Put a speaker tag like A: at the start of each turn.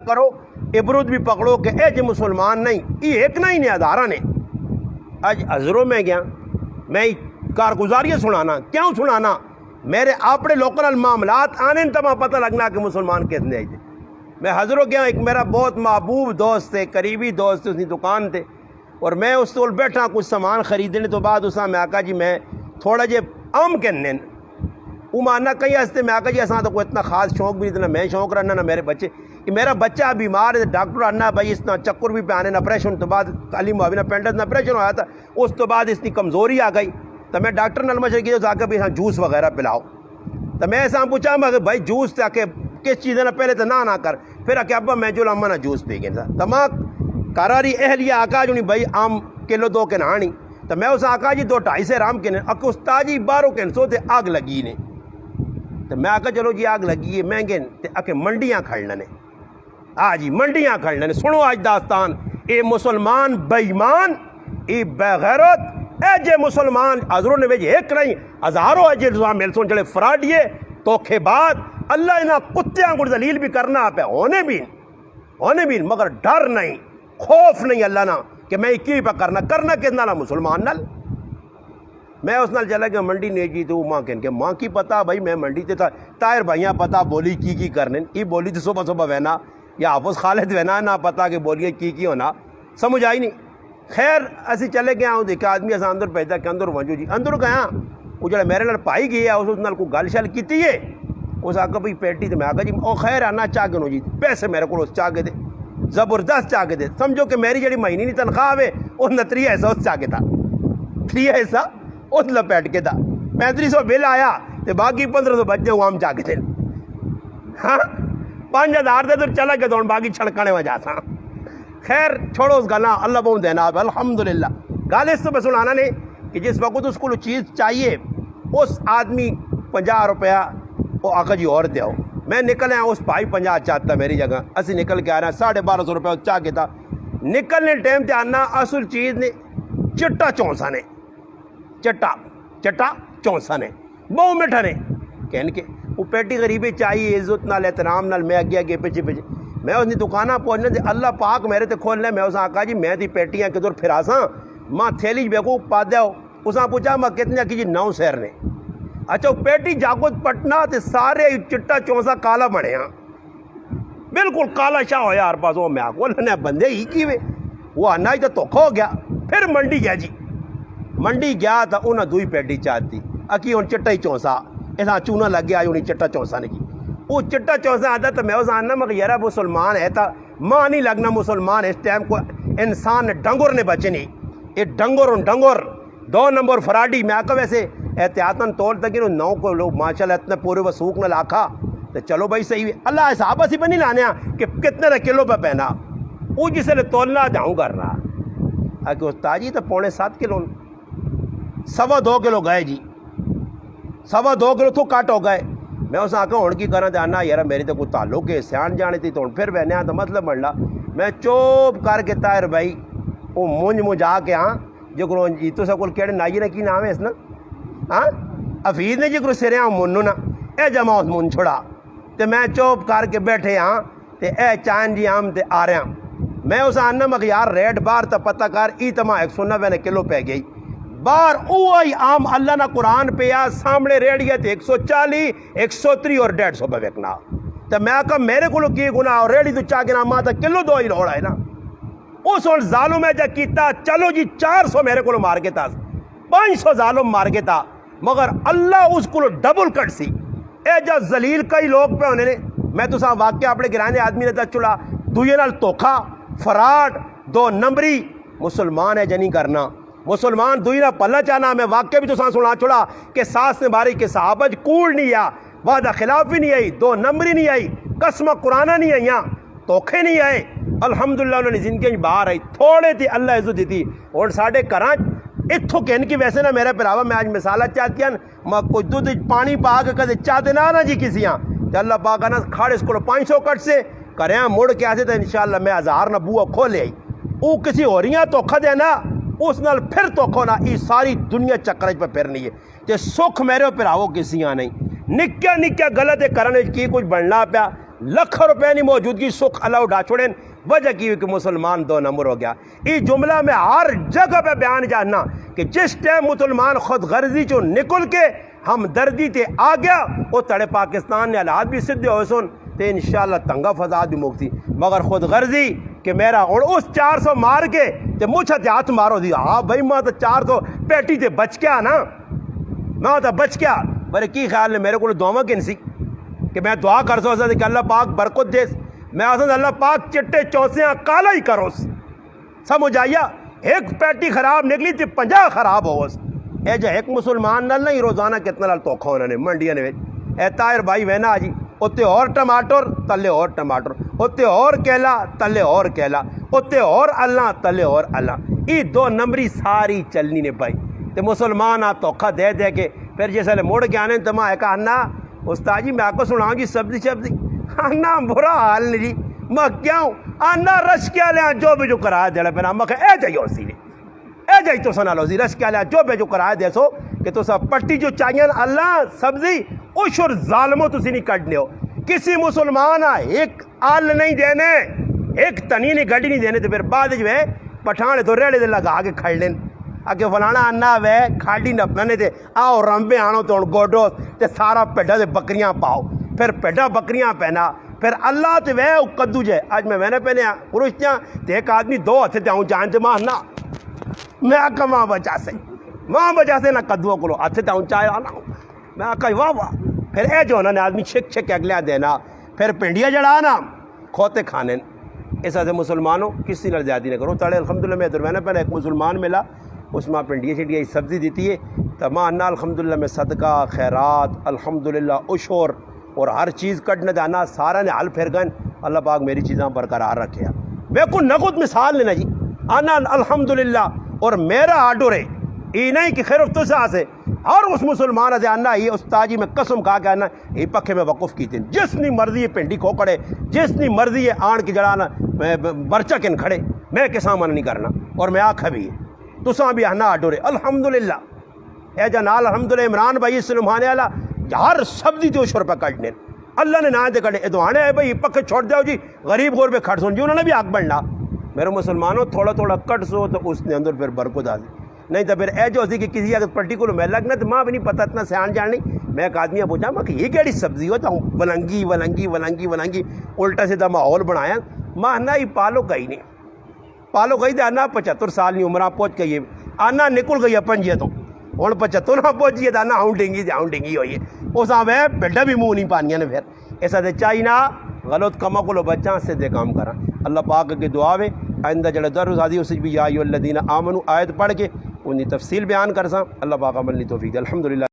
A: کرو عبرت بھی پکڑو کہ اے جی مسلمان نہیں یہ ایک نہ ہی نے ہزارہ نے اج حضروں میں گیا میں کارگزاریاں سنانا کیوں سنانا میرے اپنے لوکل معاملات آنے تمہیں پتہ لگنا کہ مسلمان کتنے آئی تھے. میں حضروں گیا ایک میرا بہت محبوب دوست تھے قریبی دوست اس کی دکان تھے اور میں اس کو بیٹھا کچھ سامان خریدنے تو بعد اس میں آقا جی میں تھوڑا جے عام کہنے وہ ماننا کئی ہستے میں آقا جی ایسا تو کوئی اتنا خاص شوق بھی نہیں تھا میں شوق رہنا نہ میرے بچے کہ میرا بچہ بیمار ہے ڈاکٹر آنا بھائی اس طرح چکر بھی پہ آنے آپریشن تو بعد تعلیم معاونہ پینڈس آپریشن ہوا تھا اس تو بعد اس کی کمزوری آ گئی تو میں ڈاکٹر نال مشورہ کیا آ کے بھی جوس وغیرہ پلاؤ تو میں ایسا پوچھا میں کہ بھائی جوس آ کے کس چیز نہ پہلے تو نہ کر پھر آ کے ابا میں جو لما نہ جوس پی گیا تھا تمام قراری اہلیہ آقا جو نہیں بھائی آم کلو دو کے نہانی تو میں اس آقا جی 2-2.5 سے رام کے نے اک استاد جی 12 کے سو تے آگ لگی نے تو میں آقا چلو جی آگ لگی ہے مہنگے تے آکے منڈیاں کھڑنا نے جی منڈیاں کھڑنا نے سنو آج داستان اے مسلمان بےایمان اے بغیرت اے جے مسلمان حضروں نے بھیجے ایک نہیں ہزاروں ہے جے مل سن چلے فراڈیے توکھے بعد اللہ انہاں کتیاں کو ذلیل بھی کرنا پہ ہونے بھی مگر ڈر نہیں خوف نہیں اللہ نہ کہ میں کی پہ کرنا کتنا نہ مسلمان نال میں اس نال چلا گیا منڈی نہیں جی تو ماں کہ ماں کی پتا بھائی میں منڈی تے تھا طاہر بھائیاں پتا بولی کی کرنے یہ بولی تو صبح وینا یا حافظ خالد وینا نہ پتا کہ بولیے کی ہونا سمجھ آئی نہیں خیر اسی چلے گیا ہوں دیکھا آدمی ایسا اندر پیدا کہ اندر وجو جی اندر گیا وہ جڑا میرے نال پائی گیا اس نال کو گل شل کیتی ہے اس آگے بھائی پیٹی تو میں آگا جی او خیر آنا چاہ کے نو جی پیسے میرے کو اس چاہ کے دے زبردست چاہ کے دے سمجھو کہ میری جڑی مہینی نہیں تنخواہ ہے اس نے 3 حصہ اس چاہ کے تھا 3 حصہ اس لپیٹ کے تھا 3500 بل آیا تو باقی 1500 بچے وہ ہم چاہ کے تھے ہاں 5000 دے تو چلا کے تو باقی چھڑکانے وجہ تھا خیر چھوڑو اس گلا اللہ بہت دینا الحمدللہ گال اس تو سنانا نے کہ جس وقت اس کو چیز چاہیے اس آدمی 50 روپیہ وہ آقا جی اور دیو میں نکل آیا اس بھائی 50 چاہتا میری جگہ اسی نکل کے آ رہا 1250 روپیہ چاہ کے تھا نکلنے ٹائم تے آنا اصل چیز نے چٹا چونسا نے چٹا چونسا نے بہت میٹھا نے کہنے کے وہ پیٹی غریبی چاہیے عزت نال احترام نال میں اگے پیچھے میں اس دکانہ پہنچنے دے اللہ پاک میرے تے کھولنے میں اس آقا جی میں دی پیٹیاں کدھر پھراساں ماں تھیلی بیکو پا دیو اس پوچھا میں کتنے کی جی 9 سیر نے اچھا پیٹی جاگت پٹنا تے سارے چٹا چونسا کالا بنے ہاں بالکل کالا شاہ ہو یار پاس وہ میں آکو نے بندے ہی کی وے وہ آنا ہی تو دھوکھا ہو گیا پھر منڈی گیا جی منڈی گیا تھا انہیں دوئی پیٹی چاہتی اکی ان چٹا ہی چونسا ایسا چونا لگ گیا انہیں چٹا چونسا نے کی وہ چٹا چونسا آتا تو میں اس آنا مگر یارا مسلمان ہے تا ماں نہیں لگنا مسلمان اس ٹائم کو انسان ڈنگر نے بچے نہیں یہ ڈنگر 2 نمبر فراڈی میں آکا ویسے احتیاطاً طور تک 9 کو لوگ ماشاءاللہ اتنے پورے وسوق نہ لاکھا تو چلو بھائی صحیح ہے اللہ صحابہ سی بنی لانے کہ کتنے نہ کلو پہ پہنا وہ جسے لے تولنا جاؤں کر رہا کہ استاد جی تو 6.25 کلو 2.25 کلو گئے جی 2.25 کلو تو کٹ ہو گئے میں اس آکا ہون کی کرنا آنا یار میری تو کوئی تعلق ہے سیان جانے تھی تو پھر بہنے تو مطلب بننا میں چوپ کر کے طاہر بھائی وہ مونج آ کے ہاں جو کرو جیتو سکول کہڑے نائی نے کی نام ہے اس نا ہاں حفیظ نے جی کرو سرے ہاں منو نا اے جمع اس من چھوڑا تو میں چوپ کر کے بیٹھے ہاں تے اے چاند جی آم تے آ رہے ہیں میں اس آنا مگر یار ریٹ بار تا پتہ کر ای تمہ 190 کلو پہ گئی بار اوہی عام اللہ نہ قرآن پہ یا سامنے ریڑیا تے 140 130 اور 150 پہ وکنا تو میں کہا میرے کو کی گناہ اور ریڑی تو چاہ کے نام آتا کلو 2 ہی لوڑا ہے نا اس وقت ظالم میں جا کیتا چلو جی 400 میرے کو مار کے تا 500 ظالم مار کے تا مگر اللہ اس کو ڈبل کٹ سی اے جا ذلیل کئی لوگ پہ ہونے نے میں تو صاحب واقعہ اپنے گرانے آدمی نے تا چلا دوئے نال توکھا فراڈ 2 نمبری مسلمان ہے جنی کرنا مسلمان دوئی نہ پلہ چانا میں واقعہ بھی تو سنا چھوڑا کہ ساس نے باری کے صحابہ کول نہیں آیا وعدہ خلافی نہیں آئی 2 نمبری نہیں آئی قسمہ قرآنہ نہیں آئی توکھے نہیں آئے الحمدللہ انہوں نے زندگی باہر آئی تھوڑے تھی اللہ عزت دیتی اور ساڑھے کرانچ اتھو کہن کی ویسے نہ میرا پراوا میں آج مثالہ چاہتی ہیں میں کوئی دودھ پانی پا کے کدے چاہتے نہ جی کسی ہاں کہ اللہ پاک نا کھاڑے اس کو 500 کٹ سے کریں مڑ کے آتے تو انشاءاللہ میں 1000 نہ بوہ کھولے آئی وہ کسی ہو رہی ہیں توکھا دینا اس نال پھر توکھو نا یہ ساری دنیا چکرج پہ پھرنی ہے تے سکھ میرے پراو کسی ہاں نہیں نکیا غلط ہے کرنے کی کچھ بننا پیا لکھ روپے نہیں موجودگی سکھ اللہ اٹھا چھوڑیں وجہ کی ہوئی کہ مسلمان 2 نمبر ہو گیا. یہ جملہ میں ہر جگہ پہ بیان جاننا کہ جس ٹائم مسلمان خود غرضی چو نکل کے ہم دردی تے آ گیا وہ تڑے پاکستان نے حالات بھی سدھے ہوئے سن تے انشاءاللہ تنگا فساد بھی مکتی. مگر خود غرضی کہ میرا اور اس 400 مار کے تے مجھے تے ہاتھ مارو دی. ہاں بھائی میں تو 400 پیٹی تے بچ گیا نا, میں تو بچ گیا. میرے کی خیال نے میرے کو دعا کنسی کہ میں دعا کر سو کہ اللہ پاک برکت دے. میں آسان اللہ پاک چٹے چوسیاں کالا ہی کرو. سمجھ آئیا ایک پیٹی خراب نکلی تے 50 خراب ہو. اے جو ایک مسلمان نال نہیں روزانہ کتنا لال توکھا انہوں نے منڈیاں نے. اے طاہر بھائی وینا جی اتنے اور ٹماٹر تلے اور ٹماٹر, اتنے اور کیلا تلے اور کیلا, اتنے اور اللہ تلے اور اللہ. یہ 2 نمبری ساری چلنی نے بھائی. تے مسلمان آ توکھا دے دے کے پھر جیسے موڑ کے آنے تو میں کہا انا استاد جی میں آپ کو سناؤں گی سبزی انا برا حال نہیں جی. میں کیوں انا رش کیا لیا جو بھی جو کرایہ دے پہ میں کہا اے جائیو سی نے اے جائی تو سنا لو سی رش کیا لیا جو بھی جو کرایہ دے سو کہ تو سب پٹی جو چاہیے اللہ سبزی اشر ظالموں تسی نہیں کٹنے ہو. کسی مسلمان ایک آل نہیں دینے ایک تنی نہیں گڈی نہیں دینے تو پھر بعد جو ہے پٹھانے تو ریڑے دے لگا کے کھڑ لیں کہ فلانا انا وے کھاڑی نپنے تے آؤ رمبے آنو تو گوڈو تے سارا پیڈا تے بکریاں پاؤ. پھر پیڈا بکریاں پہنا پھر اللہ تے وے کدو جے. آج میں نے پہنے پروشتیاں تے ایک آدمی 2 ہتھے تے آؤں جانتے ماں نا میں آکا ماں بچا سے نہ کدو کو ہتھے تے آؤں چاہے آنا میں آکا واہ واہ. پھر اے جو انہوں نے آدمی چھک اگلے دینا پھر پنڈیا جڑانا کھوتے کھانے. اس ایسے مسلمانوں کسی نہ زیادتی نہ کرو. تڑے الحمدللہ میں درمیانہ پہلے ایک مسلمان ملا اس میں پنڈیا چھٹیا سبزی دیتی ہے تو ماں انا الحمدللہ میں صدقہ خیرات الحمدللہ عشور اور ہر چیز کٹنے دانا سارا نے حل پھر گئے. اللہ پاک میری چیزاں برقرار رکھے. میں کو نقد مثال لینا جی انا الحمدللہ اور میرا آڈر ہے یہ نہیں کہ خیر افتسا سے اور اس مسلمان سے آنا یہ استاد جی میں قسم کہا کہ آنا یہ پکھے میں وقف کی تھی جس نی مرضی ہے پنڈی کھوکڑے جس نی مرضی ہے آن کی جڑانا برچہ کن کھڑے میں کساں من نہیں کرنا اور میں آکھا بھی ہے تساں بھی آنا آڈر ہے الحمدللہ. اے جنال الحمدللہ عمران بھائی سلمانے والا ہر سبزی تے 100 روپے کٹنے اللہ نے نہ دے کٹے اے تو آنے ہے بھائی پکے چھوڑ دیو جی غریب غور پہ کھڑ سن جی انہوں نے بھی حق بننا. میرے مسلمانوں تھوڑا تھوڑا کٹ سو تو اس نے اندر پھر برکت آ گئی. نہیں تو پھر اے جو سی کہ کسی اگر پرٹیکولر میں لگنا تو ماں بھی نہیں پتہ اتنا سیان جان نہیں. میں ایک آدمی پوچھا میں کہ یہ کیڑی سبزی ہوتا ہوں ولنگی الٹا سیدھا ماحول بنایا ماں نہ ہی پالو گئی نہیں پالو گئی تو آنا 75 سال نہیں عمرہ پہنچ گئی آنا نکل گئی پنجے تو ہوں 75 نہ پہنچیے تو آنا ہوں ڈنگی ہوئی ہے اس میں بیڈا بھی منہ نہیں پانیاں نے. پھر ایسا تو چاہیے نہ غلط کموں کو بچاں سیدھے کام کرا. اللہ پاک کے دعا میں آئندہ جڑا درس آدھی اس بھی یا ایھا الذین آمنوا آیت پڑھ کے ان کی تفصیل بیان کر سا. اللہ پاک عمل توفیق دے. الحمدللہ.